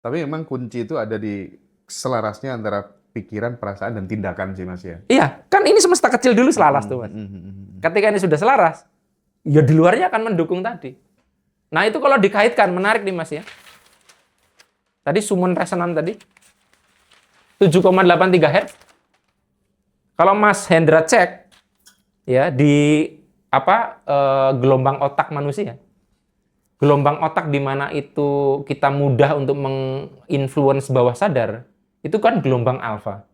Tapi memang kunci itu ada di selarasnya antara pikiran, perasaan, dan tindakan sih Mas ya. Iya, kan ini semesta kecil dulu selaras tuh, Mas. Ketika ini sudah selaras, ya di luarnya akan mendukung tadi. Nah, itu kalau dikaitkan, menarik nih Mas ya. Tadi Schumann resonan tadi, 7,83 Hz. Kalau Mas Hendra cek, ya di gelombang otak manusia, gelombang otak di mana itu kita mudah untuk menginfluence bawah sadar, itu kan gelombang alfa.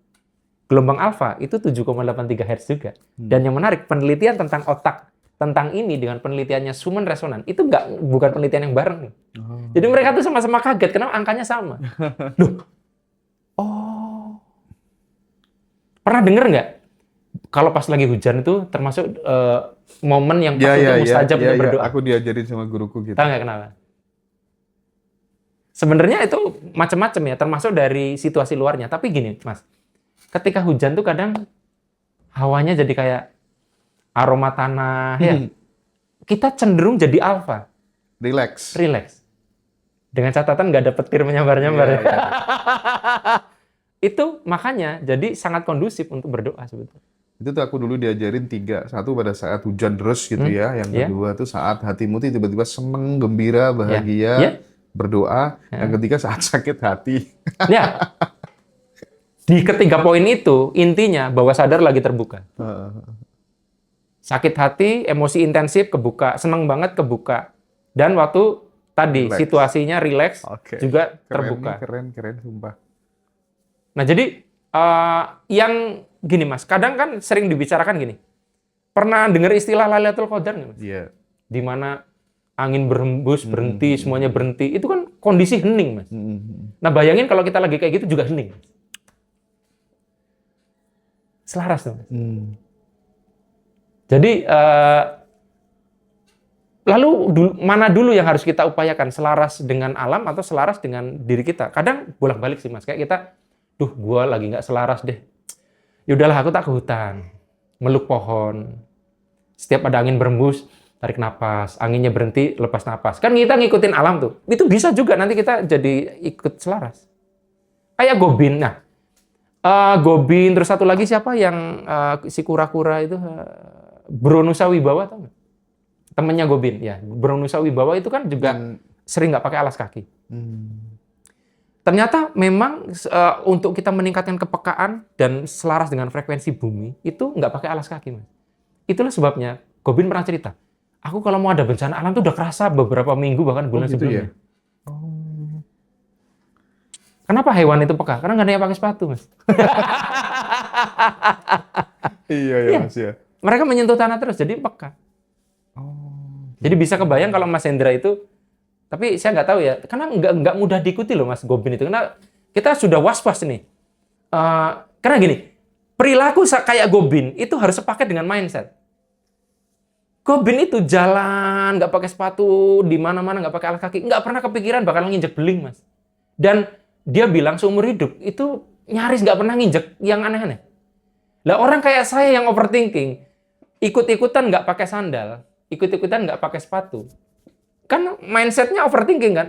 Gelombang alfa itu 7,83 Hz juga. Dan yang menarik, penelitian tentang otak, tentang ini dengan penelitiannya Schumann resonan, itu bukan penelitian yang bareng nih. Jadi mereka tuh sama-sama kaget, kenapa angkanya sama. Loh, oh. Pernah denger nggak? Kalau pas lagi hujan itu termasuk momen yang pas untuk mustajab untuk berdoa. Aku diajarin sama guruku gitu. Tahu nggak kenapa? Sebenarnya itu macam-macam ya, termasuk dari situasi luarnya. Tapi gini, Mas, ketika hujan tuh kadang hawanya jadi kayak aroma tanah, ya. Kita cenderung jadi alfa. Relax. Dengan catatan nggak ada petir menyambar-nyambar. Ya. Itu makanya jadi sangat kondusif untuk berdoa sebetulnya. Itu tuh aku dulu diajarin 3. Satu pada saat hujan deras gitu ya. Yang kedua tuh saat hatimu tuh tiba-tiba seneng, gembira, bahagia, berdoa. Yang ketiga saat sakit hati. Ya. Di ketiga poin itu intinya bahwa sadar lagi terbuka. Sakit hati, emosi intensif kebuka, seneng banget kebuka. Dan waktu tadi situasinya relax juga terbuka. Keren sumpah. Nah, jadi yang gini Mas, kadang kan sering dibicarakan gini. Pernah dengar istilah Lailatul Qadar nggak Mas? Iya. Di mana angin berhembus, berhenti, semuanya berhenti. Itu kan kondisi hening Mas. Nah, bayangin kalau kita lagi kayak gitu juga hening. Selaras tuh Mas. Jadi, lalu mana dulu yang harus kita upayakan? Selaras dengan alam atau selaras dengan diri kita? Kadang bolak-balik sih Mas. Kayak kita, gua lagi nggak selaras deh. Yaudahlah, aku tak ke hutan, meluk pohon. Setiap ada angin berembus, tarik napas. Anginnya berhenti, lepas napas. Kan kita ngikutin alam tuh. Itu bisa juga nanti kita jadi ikut selaras. Kayak Gobin. Nah, Gobin, terus satu lagi siapa yang si kura-kura itu? Bronusa Wibawa, tau nggak? Temennya Gobin, ya. Bronusa Wibawa itu kan juga sering nggak pakai alas kaki. Ternyata memang untuk kita meningkatkan kepekaan dan selaras dengan frekuensi bumi, itu nggak pakai alas kaki, Mas. Itulah sebabnya, Gobin pernah cerita, aku kalau mau ada bencana alam tuh udah kerasa beberapa minggu, bahkan bulan sebelumnya. Kenapa hewan itu peka? Karena nggak ada yang pakai sepatu, Mas. Iya, Mas ya. Mereka menyentuh tanah terus, jadi peka. Jadi bisa kebayang kalau Mas Hendra itu, tapi saya nggak tahu ya, karena nggak mudah diikuti loh Mas Gobin itu. Karena kita sudah was-was nih. Karena gini, perilaku kayak Gobin itu harus sepaket dengan mindset. Gobin itu jalan, nggak pakai sepatu, di mana-mana nggak pakai alas kaki, nggak pernah kepikiran bakal nginjek beling, Mas. Dan dia bilang seumur hidup itu nyaris nggak pernah nginjek yang aneh-aneh. Lah orang kayak saya yang overthinking, ikut-ikutan nggak pakai sandal, ikut-ikutan nggak pakai sepatu. Kan mindsetnya overthinking kan,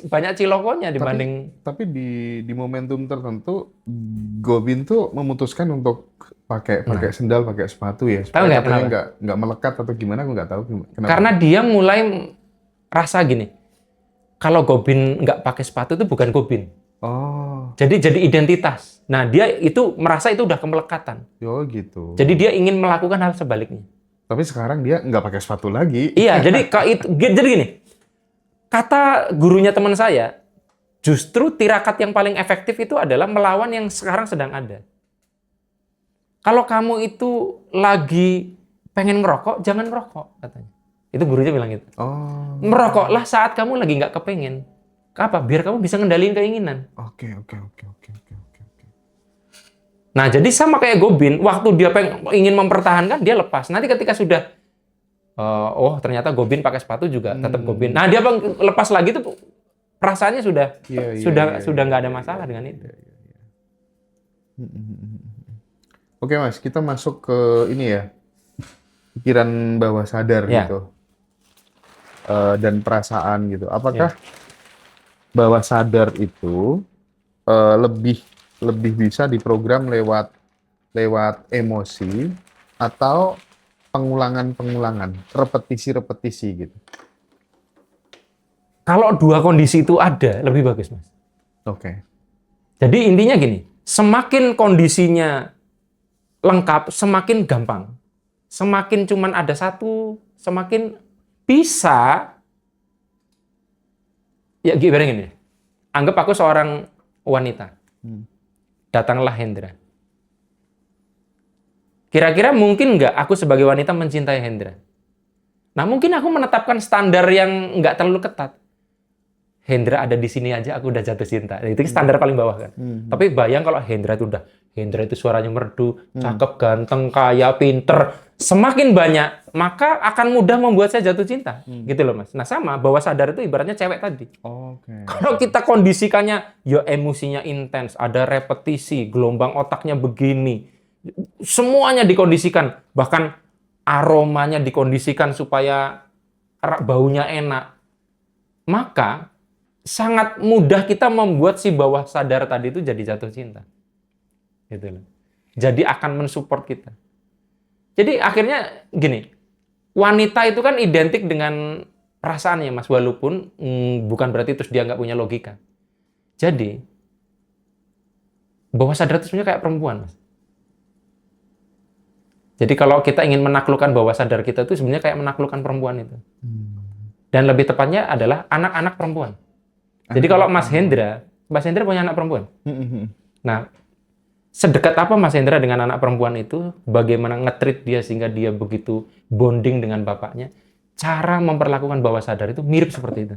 banyak cilokonya dibanding. Tapi di momentum tertentu, Gobin tuh memutuskan untuk pakai sendal, pakai sepatu ya. Tahu nggak kenapa? Nggak melekat atau gimana, aku nggak tahu. Kenapa? Karena dia mulai rasa gini, kalau Gobin nggak pakai sepatu itu bukan Gobin. Jadi identitas. Nah dia itu merasa itu udah kemelekatan. Oh gitu. Jadi dia ingin melakukan hal sebaliknya. Tapi sekarang dia nggak pakai sepatu lagi. Iya, jadi gini. Kata gurunya teman saya, justru tirakat yang paling efektif itu adalah melawan yang sekarang sedang ada. Kalau kamu itu lagi pengen ngerokok, jangan merokok, katanya. Itu gurunya bilang gitu. Merokoklah saat kamu lagi nggak kepengen. Apa? Biar kamu bisa ngendaliin keinginan. Oke. Nah, jadi sama kayak Gobin, waktu dia ingin mempertahankan, dia lepas. Nanti ketika sudah, ternyata Gobin pakai sepatu juga tetap Gobin. Nah, dia lepas lagi tuh perasaannya sudah nggak ada masalah dengan itu. Oke, Mas, kita masuk ke ini ya, pikiran bawah sadar gitu, dan perasaan gitu. Apakah bawah sadar itu lebih bisa diprogram lewat emosi atau pengulangan, repetisi gitu. Kalau dua kondisi itu ada, lebih bagus, Mas. Oke. Jadi intinya gini, semakin kondisinya lengkap, semakin gampang. Semakin cuman ada satu, semakin bisa. Ya gimana gini, anggap aku seorang wanita. Datanglah Hendra. Kira-kira mungkin nggak aku sebagai wanita mencintai Hendra? Nah, mungkin aku menetapkan standar yang nggak terlalu ketat. Hendra ada di sini aja, aku udah jatuh cinta. Itu standar paling bawah kan. Tapi bayang kalau Hendra itu suaranya merdu, cakep, ganteng, kaya, pinter. Semakin banyak, maka akan mudah membuat saya jatuh cinta. Gitu loh, Mas. Nah, sama, bawah sadar itu ibaratnya cewek tadi. Kalau kita kondisikannya, ya emosinya intens, ada repetisi, gelombang otaknya begini. Semuanya dikondisikan. Bahkan aromanya dikondisikan supaya baunya enak. Maka sangat mudah kita membuat si bawah sadar tadi itu jadi jatuh cinta. Gitu loh. Jadi akan mensupport kita. Jadi akhirnya gini, wanita itu kan identik dengan perasaannya, Mas, walaupun bukan berarti terus dia nggak punya logika. Jadi bawah sadar itu sebenarnya kayak perempuan, Mas. Jadi kalau kita ingin menaklukkan bawah sadar kita itu sebenarnya kayak menaklukkan perempuan itu. Dan lebih tepatnya adalah anak-anak perempuan. Jadi kalau Mas Hendra punya anak perempuan. Nah, sedekat apa Mas Hendra dengan anak perempuan itu? Bagaimana nge-treat dia sehingga dia begitu bonding dengan bapaknya? Cara memperlakukan bawah sadar itu mirip seperti itu.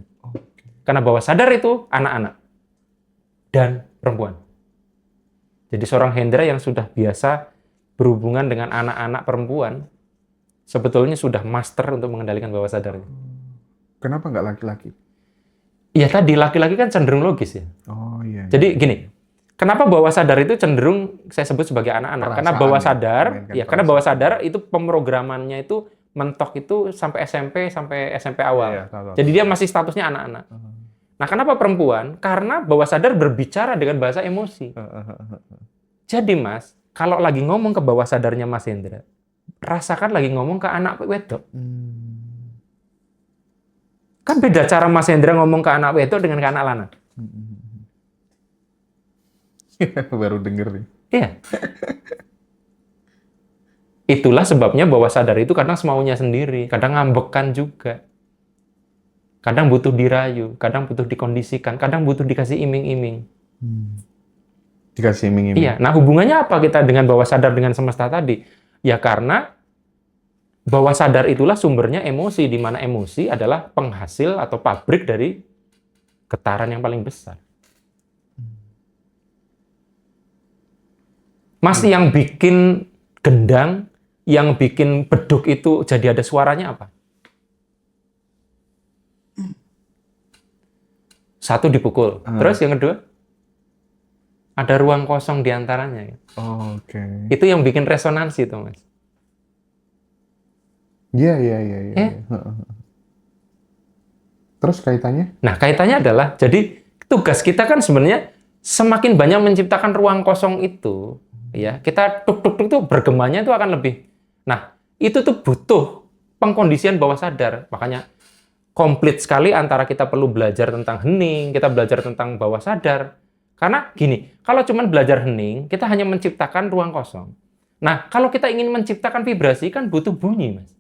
Karena bawah sadar itu anak-anak dan perempuan. Jadi seorang Hendra yang sudah biasa berhubungan dengan anak-anak perempuan, sebetulnya sudah master untuk mengendalikan bawah sadar. Kenapa nggak laki-laki? Iya tadi, laki-laki kan cenderung logis ya. Oh iya. Jadi gini, kenapa bawah sadar itu cenderung saya sebut sebagai anak-anak? Karena bawah sadar, karena bawah sadar itu pemrogramannya itu mentok itu sampai SMP awal. Jadi dia masih statusnya anak-anak. Nah, kenapa perempuan? Karena bawah sadar berbicara dengan bahasa emosi. Jadi Mas, kalau lagi ngomong ke bawah sadarnya Mas Hendra, rasakan lagi ngomong ke anak wedok. Kan beda cara Mas Hendra ngomong ke anak wedok dengan ke anak lanang. Baru denger nih. Iya. Itulah sebabnya bawah sadar itu kadang semaunya sendiri, kadang ngambekan juga. Kadang butuh dirayu, kadang butuh dikondisikan, kadang butuh dikasih iming-iming. Dikasih iming-iming. Iya. Nah, hubungannya apa kita dengan bawah sadar dengan semesta tadi? Ya karena bawah sadar itulah sumbernya emosi, di mana emosi adalah penghasil atau pabrik dari getaran yang paling besar. Mas, yang bikin gendang, yang bikin beduk itu jadi ada suaranya apa? Satu dipukul. Terus yang kedua? Ada ruang kosong di antaranya. Oke. Itu yang bikin resonansi itu, Mas. Iya. Terus kaitannya? Nah, kaitannya adalah, jadi tugas kita kan sebenarnya semakin banyak menciptakan ruang kosong itu, ya kita tuk-tuk-tuk tuh bergemanya itu akan lebih. Nah, itu tuh butuh pengkondisian bawah sadar. Makanya komplit sekali antara kita perlu belajar tentang hening, kita belajar tentang bawah sadar. Karena gini, kalau cuma belajar hening, kita hanya menciptakan ruang kosong. Nah, kalau kita ingin menciptakan vibrasi, kan butuh bunyi, Mas.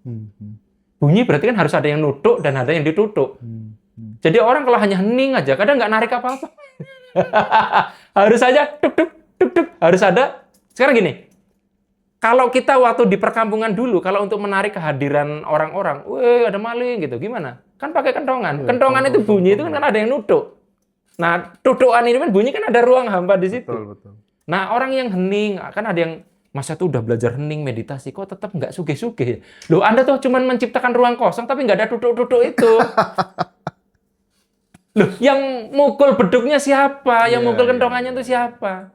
Bunyi berarti kan harus ada yang nutuk dan ada yang ditutuk. Jadi orang kalau hanya hening aja, kadang nggak narik apa-apa. Harus aja tuk-tuk, harus ada. Sekarang gini, kalau kita waktu di perkampungan dulu, kalau untuk menarik kehadiran orang-orang, weh ada maling gitu, gimana? Kan pakai kentongan. Kentongan itu bunyi itu kan ada yang nutuk. Nah, tutukan ini kan bunyi kan ada ruang hampa di situ. Betul. Nah, orang yang hening, kan ada yang masa tuh udah belajar hening meditasi, kok tetap nggak sugih-sugih. Loh, Anda tuh cuma menciptakan ruang kosong, tapi nggak ada tutuk-tutuk itu. Loh, yang mukul beduknya siapa? Yang mukul kentongannya itu siapa?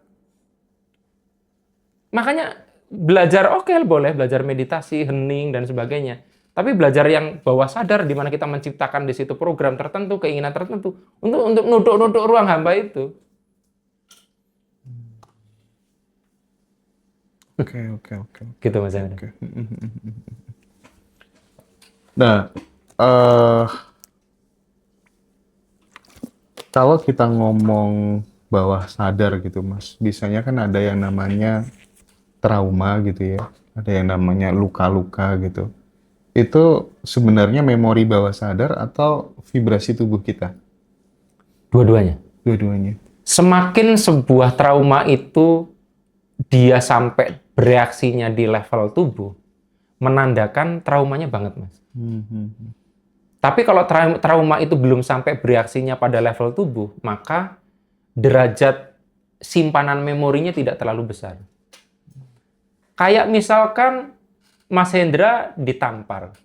Makanya belajar, oke, boleh belajar meditasi, hening, dan sebagainya. Tapi belajar yang bawah sadar di mana kita menciptakan di situ program tertentu, keinginan tertentu untuk nuduk ruang hamba itu. Oke. Gitu Mas Hendra. Oke. Nah, kalau kita ngomong bawah sadar gitu, Mas, biasanya kan ada yang namanya trauma gitu ya, ada yang namanya luka-luka gitu. Itu sebenarnya memori bawah sadar atau vibrasi tubuh kita? Dua-duanya. Dua-duanya. Semakin sebuah trauma itu dia sampai bereaksinya di level tubuh, menandakan traumanya banget, Mas. Tapi kalau trauma itu belum sampai bereaksinya pada level tubuh, maka derajat simpanan memorinya tidak terlalu besar. Kayak misalkan Mas Hendra ditampar.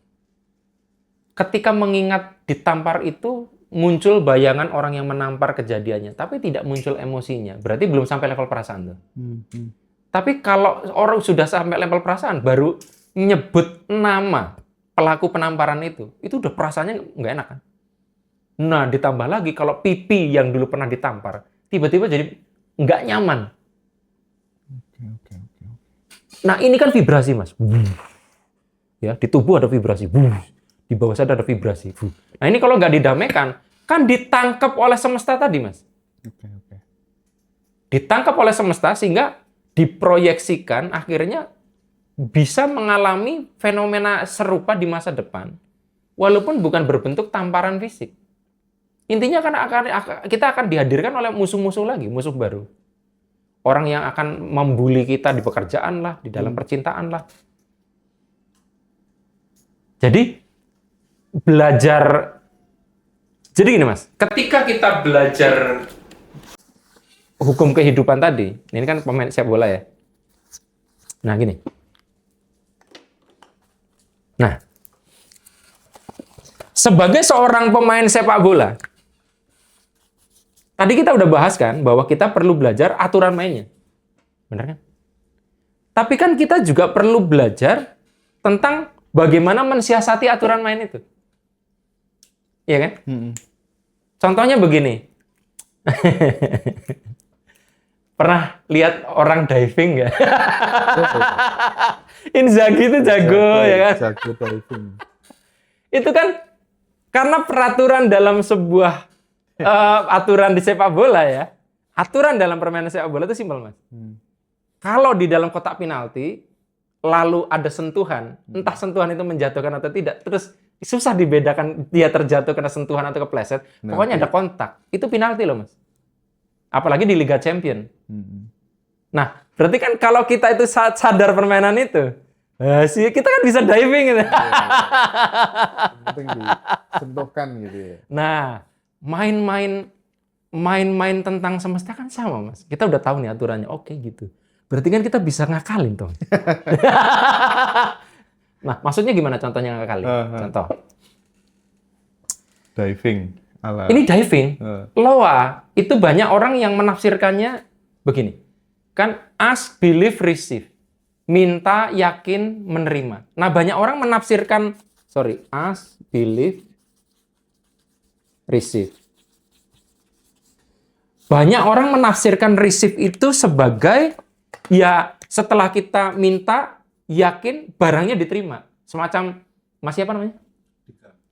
Ketika mengingat ditampar itu, muncul bayangan orang yang menampar kejadiannya, tapi tidak muncul emosinya. Berarti belum sampai level perasaan tuh. Tapi kalau orang sudah sampai level perasaan, baru nyebut nama pelaku penamparan itu udah perasaannya nggak enak kan? Nah, ditambah lagi kalau pipi yang dulu pernah ditampar, tiba-tiba jadi nggak nyaman. Oke. Nah, ini kan vibrasi, Mas. Ya, di tubuh ada vibrasi. Di bawah sadar ada vibrasi. Nah, ini kalau nggak didamaikan, kan ditangkap oleh semesta tadi, Mas. Oke. Ditangkap oleh semesta sehingga diproyeksikan akhirnya bisa mengalami fenomena serupa di masa depan. Walaupun bukan berbentuk tamparan fisik. Intinya kita akan dihadirkan oleh musuh-musuh lagi, musuh baru. Orang yang akan membuli kita di pekerjaan lah, di dalam percintaan lah. Jadi gini Mas, ketika kita belajar hukum kehidupan tadi, ini kan pemain sepak bola ya. Nah gini. Nah, sebagai seorang pemain sepak bola, tadi kita udah bahas kan bahwa kita perlu belajar aturan mainnya. Benar kan? Tapi kan kita juga perlu belajar tentang bagaimana mensiasati aturan main itu. Iya kan? Contohnya begini. Pernah lihat orang diving nggak? Inzaghi itu jago ya kan? Jago diving. Itu kan karena peraturan dalam sebuah aturan di sepak bola ya. Aturan dalam permainan sepak bola itu simpel, Mas. Kalau di dalam kotak penalti lalu ada sentuhan, entah sentuhan itu menjatuhkan atau tidak, terus susah dibedakan dia terjatuh karena sentuhan atau kepleset. Pokoknya ada kontak. Itu penalti loh, Mas. Apalagi di Liga Champion. Nah, berarti kan kalau kita itu sadar permainan itu, kita kan bisa diving gitu. Penting disentuhkan gitu ya. Nah, main-main tentang semesta kan sama, Mas. Kita udah tahu nih aturannya. Oke, gitu. Berarti kan kita bisa ngakalin, toh. Nah, maksudnya gimana contohnya ngakalin? Contoh. Diving. Ini diving. Loa, itu banyak orang yang menafsirkannya begini. Kan ask, believe, receive. Minta, yakin, menerima. Nah, banyak orang menafsirkan, ask, believe, receive. Banyak orang menafsirkan receive itu sebagai, ya setelah kita minta, yakin, barangnya diterima. Semacam, Mas siapa namanya?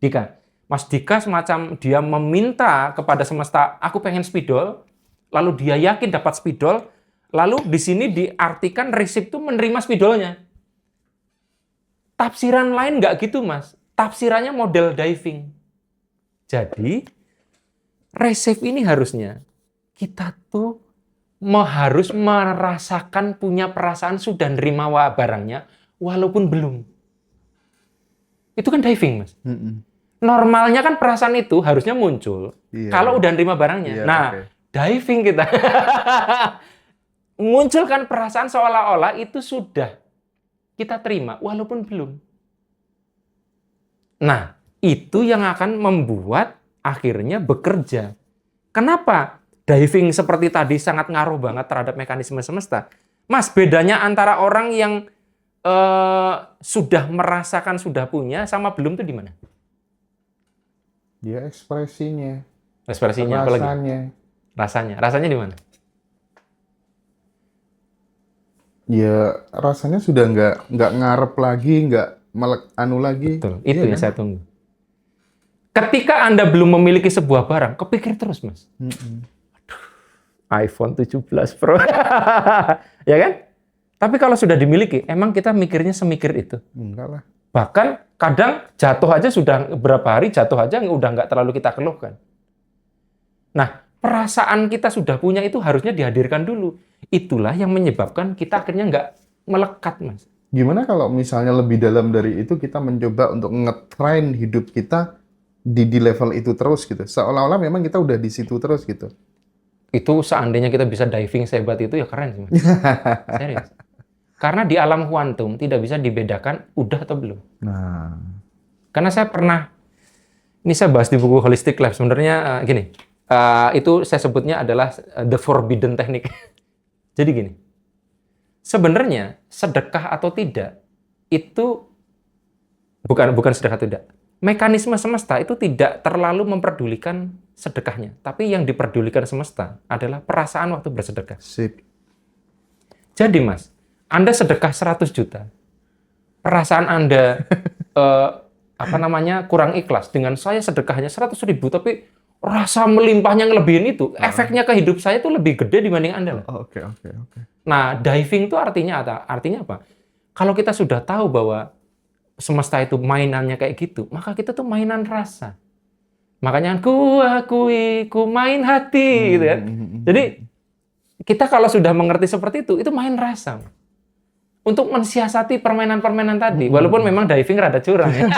Dika. Mas Dika semacam dia meminta kepada semesta, aku pengen spidol, lalu dia yakin dapat spidol, lalu di sini diartikan receive itu menerima spidolnya. Tafsiran lain nggak gitu, Mas. Tafsirannya model diving. Jadi, receive ini harusnya kita tuh harus merasakan punya perasaan sudah nerima barangnya, walaupun belum. Itu kan diving, Mas. Normalnya kan perasaan itu harusnya muncul kalau udah nerima barangnya. Diving kita. Munculkan perasaan seolah-olah itu sudah kita terima, walaupun belum. Nah, itu yang akan membuat akhirnya bekerja. Kenapa? Diving seperti tadi sangat ngaruh banget terhadap mekanisme semesta. Mas, bedanya antara orang yang sudah merasakan, sudah punya, sama belum tuh di mana? Ya ekspresinya, Ekspresinya apa lagi? rasanya. Rasanya. Rasanya di mana? Ya rasanya sudah nggak ngarep lagi, nggak anu lagi. Betul. Itu Iya yang kan? saya tunggu. Ketika Anda belum memiliki sebuah barang, kepikir terus, Mas. iPhone 17 Pro. Ya kan? Tapi kalau sudah dimiliki, emang kita mikirnya semikir itu. Enggak lah. Bahkan kadang jatuh aja sudah berapa hari, jatuh aja udah nggak terlalu kita keluhkan. Nah, perasaan kita sudah punya itu harusnya dihadirkan dulu. Itulah yang menyebabkan kita akhirnya nggak melekat, Mas. Gimana kalau misalnya lebih dalam dari itu kita mencoba untuk nge-train hidup kita di level itu terus gitu. Seolah-olah memang kita udah di situ terus gitu. Itu seandainya kita bisa diving sehebat itu ya keren sih, Mas. Serius. Karena di alam kuantum tidak bisa dibedakan udah atau belum. Nah, Karena saya pernah, ini saya bahas di buku Holistic Life, sebenarnya gini, itu saya sebutnya adalah the forbidden technique. Jadi gini, sebenarnya sedekah atau tidak, itu bukan sedekah atau tidak. Mekanisme semesta itu tidak terlalu memperdulikan sedekahnya. Tapi yang diperdulikan semesta adalah perasaan waktu bersedekah. sip. Jadi Mas, Anda sedekah 100 juta. Perasaan Anda kurang ikhlas dengan saya sedekahnya 100 ribu, tapi rasa melimpahnya ngelebihin itu, efeknya ke hidup saya itu lebih gede dibanding Anda. Oke. Nah, diving itu artinya apa? Kalau kita sudah tahu bahwa semesta itu mainannya kayak gitu, maka kita tuh mainan rasa. Makanya ku akui, ku main hati, gitu kan. Jadi kita kalau sudah mengerti seperti itu main rasa. Untuk mensiasati permainan-permainan tadi, walaupun memang diving rada curang ya.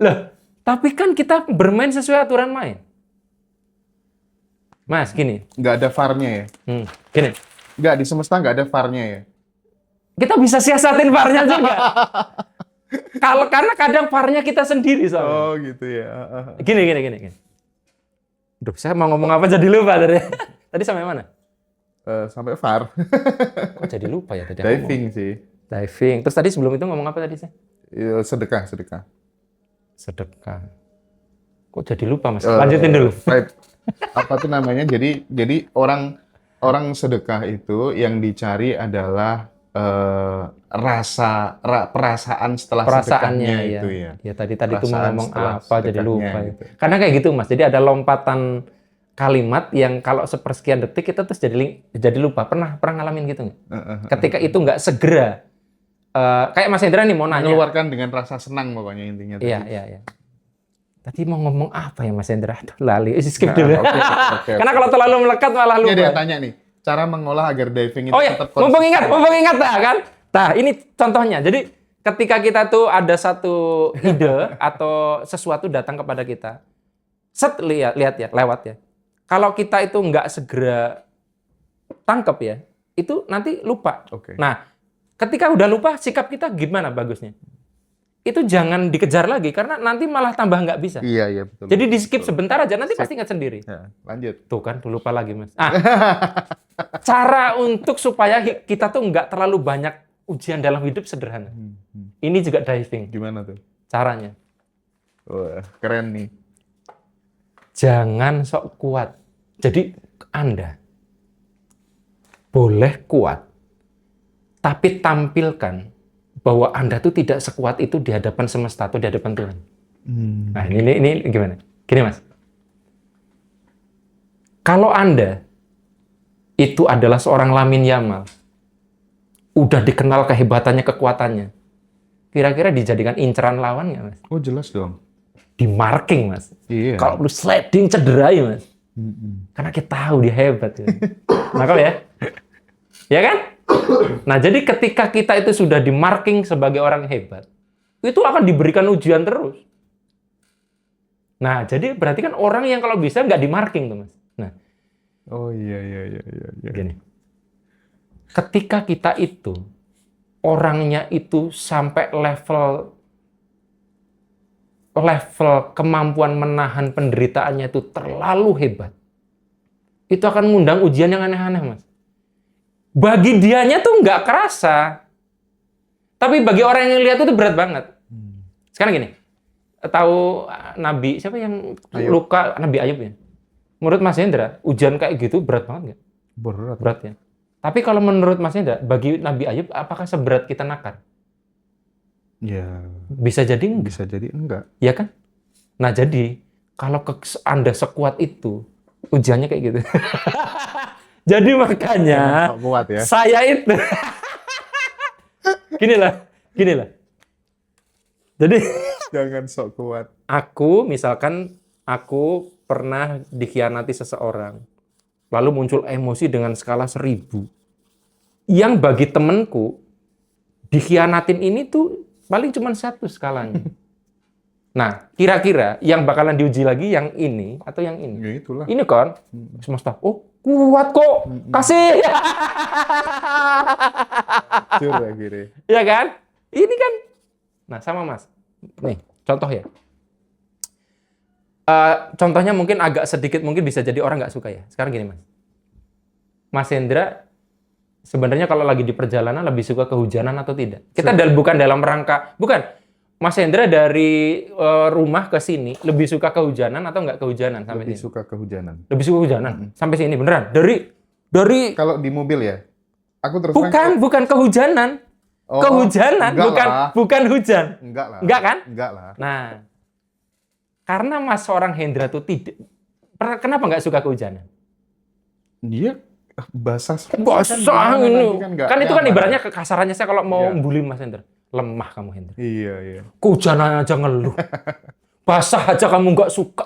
Loh, tapi kan kita bermain sesuai aturan main. Mas, gini. Nggak ada VAR-nya ya? Gini. Nggak, di semesta nggak ada VAR-nya ya? Kita bisa siasatin VAR-nya juga. Karena kadang VAR-nya kita sendiri soalnya. Oh gitu ya. Gini. Duh, saya mau ngomong apa jadi lupa tadi. Tadi sampai mana? Sampai VAR. Kok jadi lupa ya tadi? Diving sih. Diving. Terus tadi sebelum itu ngomong apa tadi saya? Sedekah. Sedekah. Kok jadi lupa, Mas? Lanjutin dulu. Apa tuh namanya? Jadi orang sedekah itu yang dicari adalah perasaan setelah sedekahnya ya. itu ya. Ya tadi itu mau Perasaan ngomong setelah apa jadi lupa. sedekahnya gitu. Karena kayak gitu, Mas. Jadi ada lompatan kalimat yang kalau sepersekian detik kita terus jadi lupa. Pernah ngalamin gitu nggak? Ketika itu nggak segera. Kayak Mas Hendra nih mau nanya. Mengeluarkan dengan rasa senang pokoknya intinya. Iya. Tadi mau ngomong apa ya Mas Hendra? Aduh, lali. Skip dulu. Oke. Karena kalau terlalu melekat malah lupa. Ini dia tanya nih, cara mengolah agar diving itu tetap mumpung konsisten. ingat kan? Nah, ini contohnya. Jadi ketika kita tuh ada satu ide atau sesuatu datang kepada kita, lihat ya, lewat ya. Kalau kita itu nggak segera tangkap ya, itu nanti lupa. Oke. Nah, ketika udah lupa, sikap kita gimana bagusnya? Itu jangan dikejar lagi, karena nanti malah tambah nggak bisa. Iya, betul. Jadi di skip sebentar aja, nanti pasti ingat sendiri. Ya, lanjut. Tuh kan, lupa lagi Mas. Cara untuk supaya kita tuh nggak terlalu banyak ujian dalam hidup sederhana. Ini juga diving. Gimana tuh? Caranya. Wah, keren nih. Jangan sok kuat. Jadi Anda boleh kuat, tapi tampilkan bahwa Anda tuh tidak sekuat itu di hadapan semesta atau di hadapan Tuhan. Nah, ini gimana? Gini, Mas. Kalau Anda itu adalah seorang Lamin Yamal, udah dikenal kehebatannya, kekuatannya, kira-kira dijadikan inceran lawan nggak, Mas? Oh, jelas dong. Di marking, Mas. Iya. Kalau lu sliding cederai, Mas. Karena kita tahu dia hebat. Ya. Nakal ya? Ya kan? Nah, jadi ketika kita itu sudah di marking sebagai orang hebat, itu akan diberikan ujian terus. Nah, jadi berarti kan orang yang kalau bisa nggak di marking tuh, Mas. Nah, Oh iya. gini. Ketika kita itu, orangnya itu sampai level kemampuan menahan penderitaannya itu terlalu hebat, itu akan mengundang ujian yang aneh-aneh, Mas. Bagi dianya tuh nggak kerasa. Tapi bagi orang yang lihat itu berat banget. Sekarang gini, tahu Nabi siapa yang luka, Nabi Ayub ya? Menurut Mas Hendra, hujan kayak gitu berat banget nggak? Berat. Berat ya. Tapi kalau menurut Mas Hendra, bagi Nabi Ayub, apakah seberat kita nakar? Ya, Bisa jadi enggak. bisa jadi enggak. Ya kan? Nah jadi, kalau Anda sekuat itu, hujannya kayak gitu. Jadi makanya, Jangan sok kuat ya. saya itu, ginilah. Jadi, Jangan sok kuat. aku pernah dikhianati seseorang. Lalu muncul emosi dengan skala 1000. Yang bagi temenku, dikhianatin ini tuh paling cuma 1 skalanya. Nah, kira-kira yang bakalan diuji lagi yang ini atau yang ini? Ya itulah. Ini kan, semesta. Oh, kuat kok. Kasih. Hancur akhirnya. Ya kan? Ini kan. Nah, sama Mas. Nih, contoh ya. Contohnya mungkin agak sedikit, mungkin bisa jadi orang nggak suka ya. Sekarang gini, Mas. Mas Hendra, sebenarnya kalau lagi di perjalanan lebih suka kehujanan atau tidak? Kita bukan dalam rangka, bukan. Mas Hendra dari rumah ke sini lebih suka kehujanan atau nggak kehujanan sampai Lebih sini? suka kehujanan. Lebih suka kehujanan sampai sini beneran? Dari Kalau di mobil ya, aku terus bukan kehujanan. Oh, Kehujanan enggak lah. bukan hujan. Enggak lah. Enggak kan? Enggak lah. Nah, karena Mas seorang Hendra tuh tidak, kenapa nggak suka kehujanan? Dia basah. Basah ini. Kan itu kan nyaman. ibaratnya kekasarannya saya kalau mau Iya. bully Mas Hendra. Lemah kamu Hendra. Iya. Kehujanan aja ngeluh. Basah aja kamu nggak suka.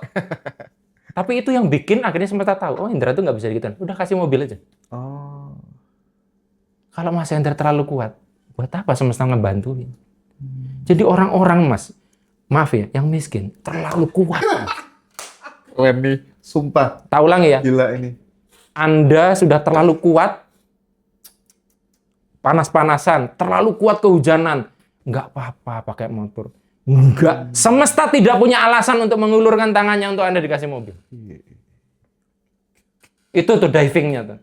Tapi itu yang bikin akhirnya semesta tahu, oh Hendra tuh nggak bisa digituin. Udah kasih mobil aja. Oh. Kalau Mas Hendra terlalu kuat, buat apa semesta ngebantuin? Jadi orang-orang Mas, maaf ya, yang miskin terlalu kuat. Keren nih, sumpah. Tak ulangi ya. Gila ini. Anda sudah terlalu kuat, panas-panasan, terlalu kuat kehujanan. Nggak apa-apa pakai motor. Nggak. Semesta tidak punya alasan untuk mengulurkan tangannya untuk Anda dikasih mobil. Itu tuh divingnya tuh.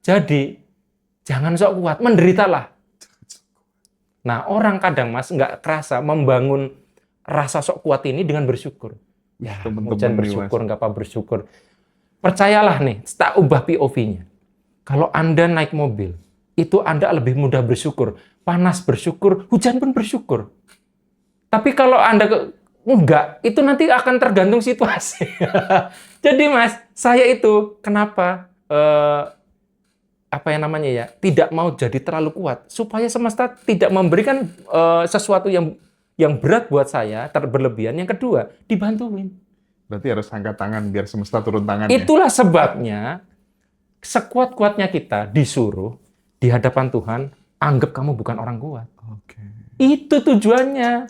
Jadi, jangan sok kuat, menderitalah. Nah, orang kadang Mas nggak kerasa membangun rasa sok kuat ini dengan bersyukur. Ya, Temen-temen hujan nih, bersyukur, nggak apa bersyukur. Percayalah nih, tak ubah POV-nya. Kalau Anda naik mobil, itu Anda lebih mudah bersyukur. Panas bersyukur, hujan pun bersyukur. Tapi kalau Anda enggak, itu nanti akan tergantung situasi. Jadi Mas, saya itu kenapa tidak mau jadi terlalu kuat supaya semesta tidak memberikan sesuatu yang berat buat saya berlebihan. Yang kedua, dibantuin. Berarti harus angkat tangan biar semesta turun tangan. Itulah sebabnya sekuat-kuatnya kita disuruh di hadapan Tuhan, anggap kamu bukan orang kuat. Oke. Itu tujuannya.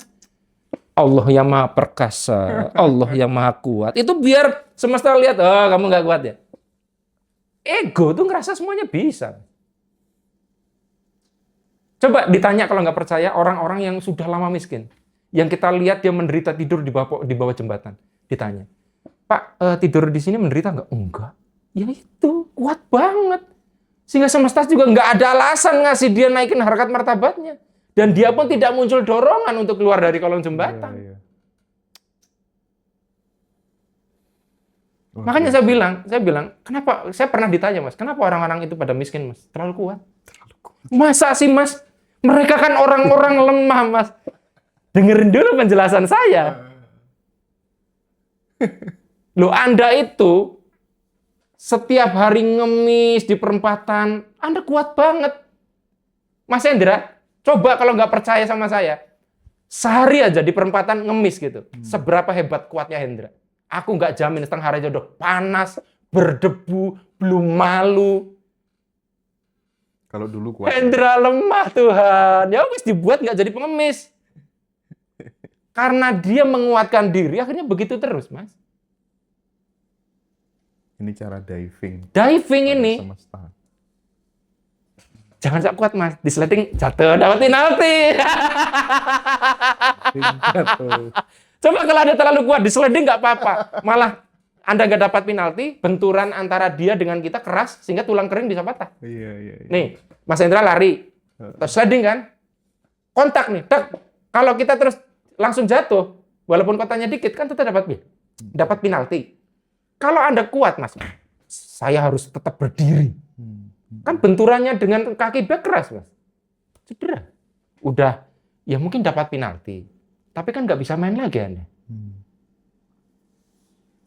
Allah yang maha perkasa, Allah yang maha kuat. Itu biar semesta lihat, oh kamu nggak kuat ya. Ego tuh ngerasa semuanya bisa. Coba ditanya kalau nggak percaya orang-orang yang sudah lama miskin. Yang kita lihat dia menderita tidur di bawah jembatan. Ditanya, Pak, tidur di sini menderita nggak? Enggak. Ya itu, kuat banget. Sehingga semesta juga nggak ada alasan ngasih dia naikin harkat martabatnya. Dan dia pun tidak muncul dorongan untuk keluar dari kolong jembatan. Iya. Makanya saya bilang, kenapa? Saya pernah ditanya, Mas, kenapa orang-orang itu pada miskin, Mas? Terlalu kuat. Masa sih, Mas? Mereka kan orang-orang lemah, Mas. Dengerin dulu penjelasan saya. Loh, Anda itu setiap hari ngemis di perempatan, Anda kuat banget. Mas Hendra, coba kalau nggak percaya sama saya, sehari aja di perempatan ngemis gitu. Seberapa hebat kuatnya Hendra? Aku nggak jamin setengah hari aja udah panas, berdebu, belum malu. Kalau dulu kuat. Hendra lemah Tuhan. Ya wis dibuat nggak jadi pengemis. Karena dia menguatkan diri, akhirnya begitu terus, Mas. Ini cara diving. Diving ini. Semesta. Jangan sok kuat, Mas. Di sleting jatuh, dapat penalti. Coba kalau Anda terlalu kuat, di sliding nggak apa-apa. Malah Anda nggak dapat penalti, benturan antara dia dengan kita keras, sehingga tulang kering bisa patah. Iya. Nih, Mas Hendra lari. Terus sliding kan? kontak nih, tak. Kalau kita terus langsung jatuh, walaupun kotanya dikit, kan tetap dapat penalti. Kalau Anda kuat, Mas, saya harus tetap berdiri. Kan benturannya dengan kaki bek keras, Mas. Cedera. Udah, ya mungkin dapat penalti. Tapi kan nggak bisa main lagi Anda.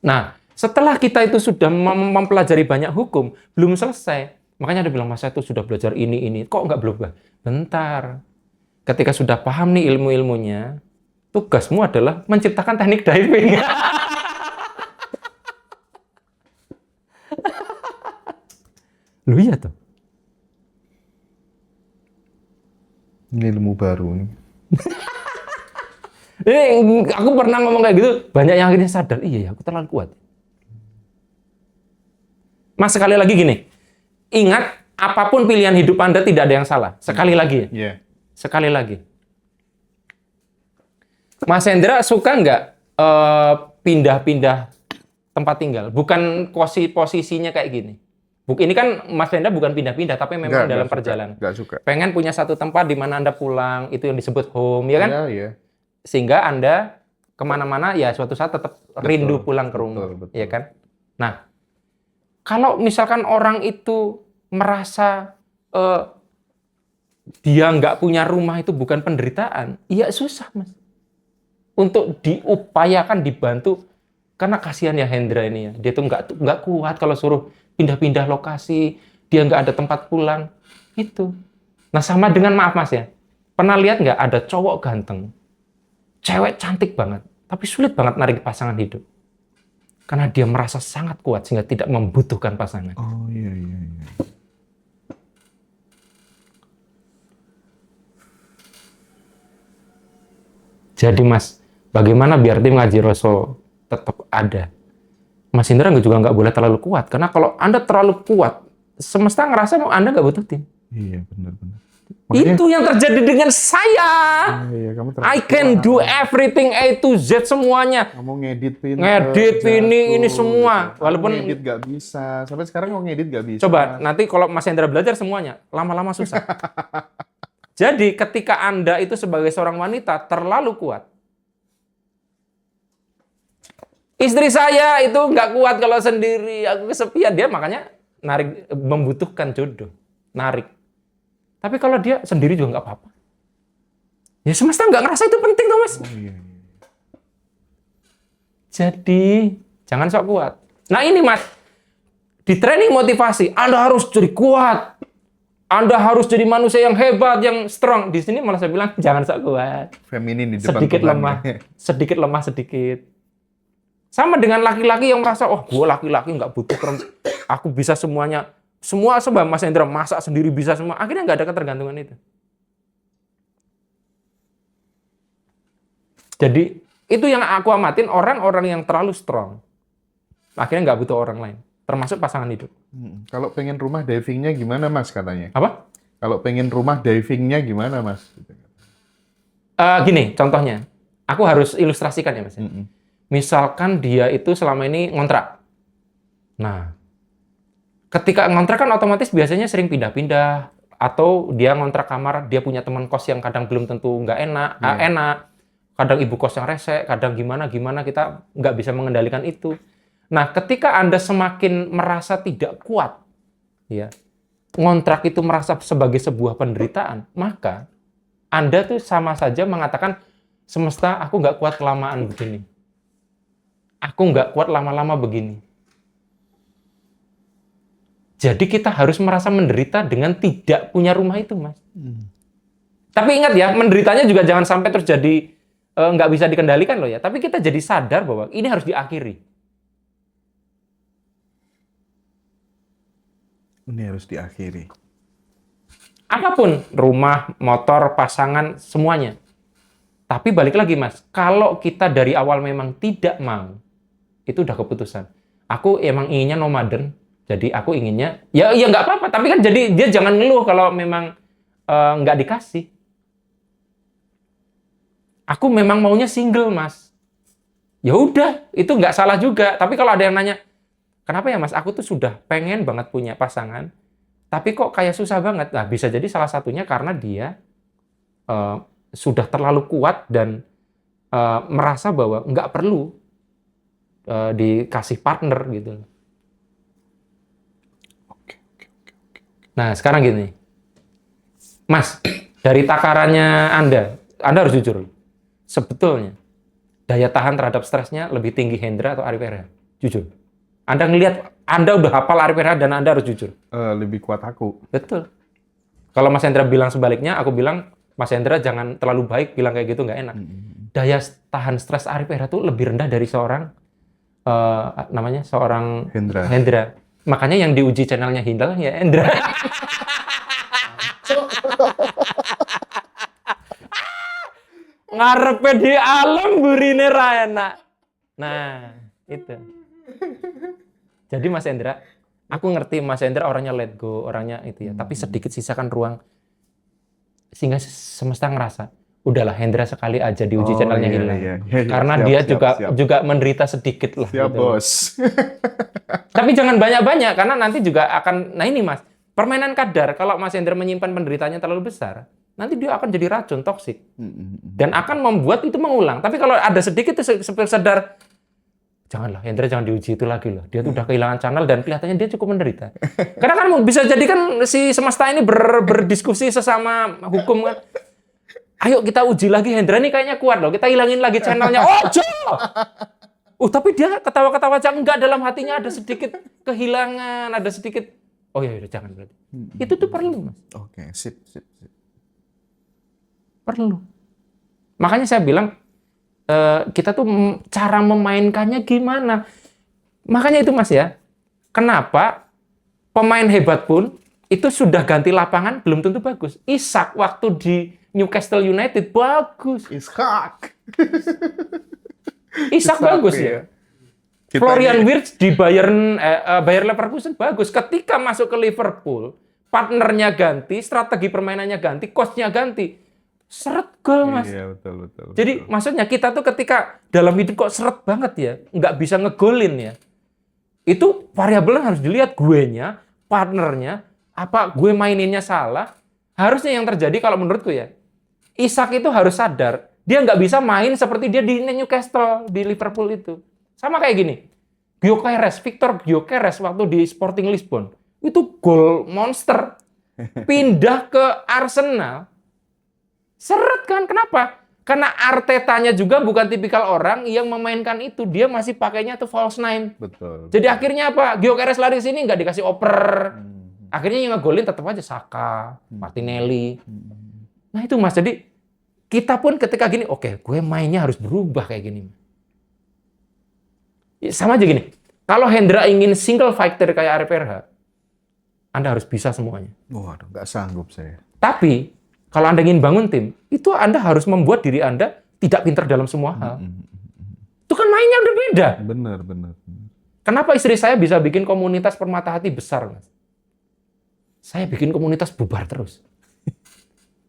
Nah, setelah kita itu sudah mempelajari banyak hukum, belum selesai. Makanya ada bilang, Mas, saya itu sudah belajar ini. Kok nggak berubah? Bentar. Ketika sudah paham nih ilmu-ilmunya, tugasmu adalah menciptakan teknik diving. Loh iya tuh. Ini ilmu baru nih. Aku pernah ngomong kayak gitu, banyak yang akhirnya sadar, iya ya, aku terlalu kuat. Mas, sekali lagi gini, ingat, apapun pilihan hidup Anda tidak ada yang salah. Sekali lagi. Iya. Sekali lagi. Mas Hendra suka nggak pindah-pindah tempat tinggal? Bukan posisinya kayak gini. Ini kan Mas Hendra bukan pindah-pindah, tapi memang dalam perjalanan. Nggak suka. Pengen punya satu tempat di mana Anda pulang, itu yang disebut home, ya kan? Iya. Sehingga Anda kemana-mana, ya suatu saat tetap rindu pulang ke rumah. Betul. Ya kan? Nah, kalau misalkan orang itu merasa dia nggak punya rumah itu bukan penderitaan, ya susah, Mas. Untuk diupayakan, dibantu, karena kasihan ya Hendra ini ya. Dia tuh nggak kuat kalau suruh pindah-pindah lokasi, dia nggak ada tempat pulang, itu. Nah, sama dengan, maaf Mas ya, pernah lihat nggak ada cowok ganteng, cewek cantik banget, tapi sulit banget narik pasangan hidup. Karena dia merasa sangat kuat sehingga tidak membutuhkan pasangan. Oh iya. Jadi Mas, bagaimana biar tim ngaji Rasul tetap ada? Mas Indra juga nggak boleh terlalu kuat. Karena kalau Anda terlalu kuat, semesta ngerasa Anda nggak butuh tim. Iya, benar. Itu yang terjadi dengan saya. Iya, kamu I can do everything A to Z semuanya. Kamu ngedit ini semua. Gitu. Walaupun ngedit gak bisa. Sampai sekarang kamu ngedit gak bisa. Coba, nanti kalau Mas Hendra belajar semuanya, lama-lama susah. Jadi ketika Anda itu sebagai seorang wanita terlalu kuat, istri saya itu nggak kuat kalau sendiri, aku kesepian, dia makanya membutuhkan jodoh, narik. Tapi kalau dia sendiri juga nggak apa-apa. Ya semesta nggak ngerasa itu penting tuh Mas. Oh, iya. Jadi jangan sok kuat. Nah ini Mas, di training motivasi, Anda harus jadi kuat. Anda harus jadi manusia yang hebat, yang strong. Di sini malah saya bilang, jangan sok kuat. Feminin di depan Sedikit Tuhan, lemah. ya. Sedikit. Sama dengan laki-laki yang merasa, oh gue laki-laki nggak butuh perempuan. Aku bisa semuanya. Semua sebab Mas Hendra masak sendiri bisa semua. Akhirnya nggak ada ketergantungan itu. Jadi itu yang aku amatin, orang-orang yang terlalu strong. Akhirnya nggak butuh orang lain. Termasuk pasangan hidup. Kalau pengen rumah divingnya gimana Mas katanya? Apa? Kalau pengen rumah divingnya gimana Mas? Gini, contohnya. Aku harus ilustrasikan ya Mas. Misalkan dia itu selama ini ngontrak. Nah, ketika ngontrak kan otomatis biasanya sering pindah-pindah. Atau dia ngontrak kamar, dia punya teman kos yang kadang belum tentu nggak enak. Kadang ibu kos yang rese, kadang gimana, kita nggak bisa mengendalikan itu. Nah, ketika Anda semakin merasa tidak kuat, ya, ngontrak itu merasa sebagai sebuah penderitaan, maka Anda tuh sama saja mengatakan, semesta, aku nggak kuat kelamaan begini. Aku nggak kuat lama-lama begini. Jadi kita harus merasa menderita dengan tidak punya rumah itu, Mas. Tapi ingat ya, menderitanya juga jangan sampai terjadi nggak bisa dikendalikan loh ya. Tapi kita jadi sadar bahwa ini harus diakhiri. Ini harus diakhiri. Apapun, rumah, motor, pasangan, semuanya. Tapi balik lagi Mas, kalau kita dari awal memang tidak mau, itu udah keputusan. Aku emang inginnya nomaden, jadi aku inginnya, ya nggak apa-apa, tapi kan jadi dia jangan ngeluh kalau memang nggak dikasih. Aku memang maunya single Mas. Ya udah, itu nggak salah juga. Tapi kalau ada yang nanya, kenapa ya Mas, aku tuh sudah pengen banget punya pasangan, tapi kok kayak susah banget. Nah, bisa jadi salah satunya karena dia sudah terlalu kuat dan merasa bahwa nggak perlu dikasih partner gitu. Nah, sekarang gini. Mas, dari takarannya Anda harus jujur. Sebetulnya, daya tahan terhadap stresnya lebih tinggi Hendra atau Arif Erha? Jujur. Anda ngelihat, Anda udah hafal Arif Erha dan Anda harus jujur. Lebih kuat aku. Betul. Kalau Mas Hendra bilang sebaliknya, aku bilang, Mas Hendra jangan terlalu baik, bilang kayak gitu nggak enak. Daya tahan stres Arif Erha tuh lebih rendah dari seorang seorang Hendra. Makanya yang diuji channelnya Hindal ya Hendra. Ngarepe di alam burine ra enak. Nah, itu. Jadi Mas Hendra, aku ngerti Mas Hendra orangnya let go, orangnya itu ya, tapi sedikit sisakan ruang sehingga semesta ngerasa udahlah Hendra sekali aja diuji channelnya hilang. Iya. Karena Siap, dia siap. juga menderita sedikit lah. Siap, gitu. Bos. Tapi jangan banyak-banyak karena nanti juga akan, nah ini Mas, permainan kadar kalau Mas Hendra menyimpan penderitaannya terlalu besar, nanti dia akan jadi racun toksik dan akan membuat itu mengulang. Tapi kalau ada sedikit itu sadar, janganlah Hendra jangan diuji itu lagi loh. Dia tuh udah kehilangan channel dan kelihatannya dia cukup menderita. Karena kan bisa jadi kan si semesta ini berdiskusi sesama hukum kan. Ayo kita uji lagi Hendra nih kayaknya kuat loh. Kita hilangin lagi channelnya. Ojo! Tapi dia ketawa-ketawa aja enggak, dalam hatinya ada sedikit kehilangan, ada sedikit. Oh ya udah jangan berarti. Itu tuh perlu, Mas. Oke, sip. Perlu. Makanya saya bilang kita tuh cara memainkannya gimana. Makanya itu Mas ya. Kenapa pemain hebat pun itu sudah ganti lapangan belum tentu bagus. Isak waktu di Newcastle United bagus. Ishak bagus ya. Florian Wirtz di Bayer Leverkusen bagus. Ketika masuk ke Liverpool, partnernya ganti, strategi permainannya ganti, coach-nya ganti. Seret gol, Mas. Iya, betul. Jadi maksudnya kita tuh ketika dalam hidup kok seret banget ya, nggak bisa ngegolin ya. Itu variabelnya harus dilihat, guenya, partnernya, apa gue maininnya salah. Harusnya yang terjadi kalau menurutku ya, Isak itu harus sadar, dia nggak bisa main seperti dia di Newcastle, di Liverpool itu. Sama kayak gini, Victor Gyökeres waktu di Sporting Lisbon, itu gol monster. Pindah ke Arsenal, seret kan, kenapa? Karena Artetanya juga bukan tipikal orang yang memainkan itu, dia masih pakainya tuh false nine. Betul. Jadi akhirnya apa? Gyökeres lari sini nggak dikasih oper. Akhirnya yang ngegolin tetap aja Saka, Martinelli. Nah itu Mas, jadi kita pun ketika gini, oke, gue mainnya harus berubah kayak gini. Sama aja gini, kalau Hendra ingin single fighter kayak Arif Erha, Anda harus bisa semuanya. Waduh, nggak sanggup saya. Tapi, kalau Anda ingin bangun tim, itu Anda harus membuat diri Anda tidak pintar dalam semua hal. Itu kan mainnya udah beda. Bener. Kenapa istri saya bisa bikin komunitas Permata Hati besar, Mas? Saya bikin komunitas bubar terus.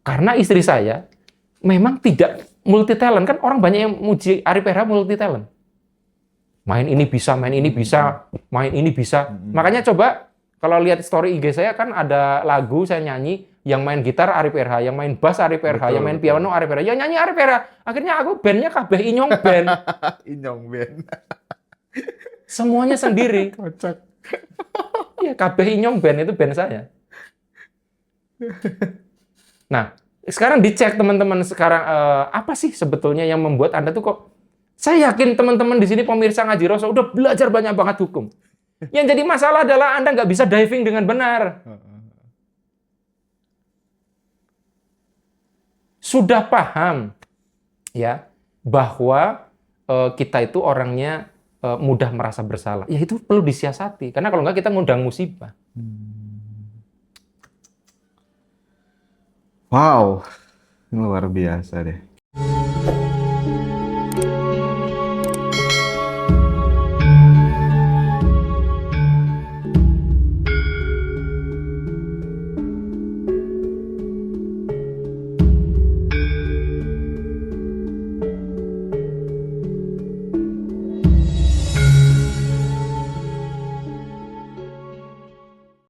Karena istri saya memang tidak multi talent. Kan orang banyak yang muji Arif Erha multi talent. Main ini bisa. Makanya coba kalau lihat story IG saya kan ada lagu saya nyanyi, yang main gitar Arif Erha, yang main bass Arif Erha, yang main piano Arif Erha, yang nyanyi Arif Erha. Akhirnya aku bandnya kabeh Inyong Band. Inyong Band. Semuanya sendiri. Kocak. Iya, kabeh Inyong Band itu band saya. Nah, sekarang dicek teman-teman sekarang apa sih sebetulnya yang membuat Anda tuh kok, saya yakin teman-teman di sini pemirsa Ngaji Roso udah belajar banyak banget hukum. Yang jadi masalah adalah Anda nggak bisa diving dengan benar. Sudah paham ya bahwa kita itu orangnya mudah merasa bersalah. Ya itu perlu disiasati karena kalau nggak kita ngundang musibah. Wow, luar biasa deh.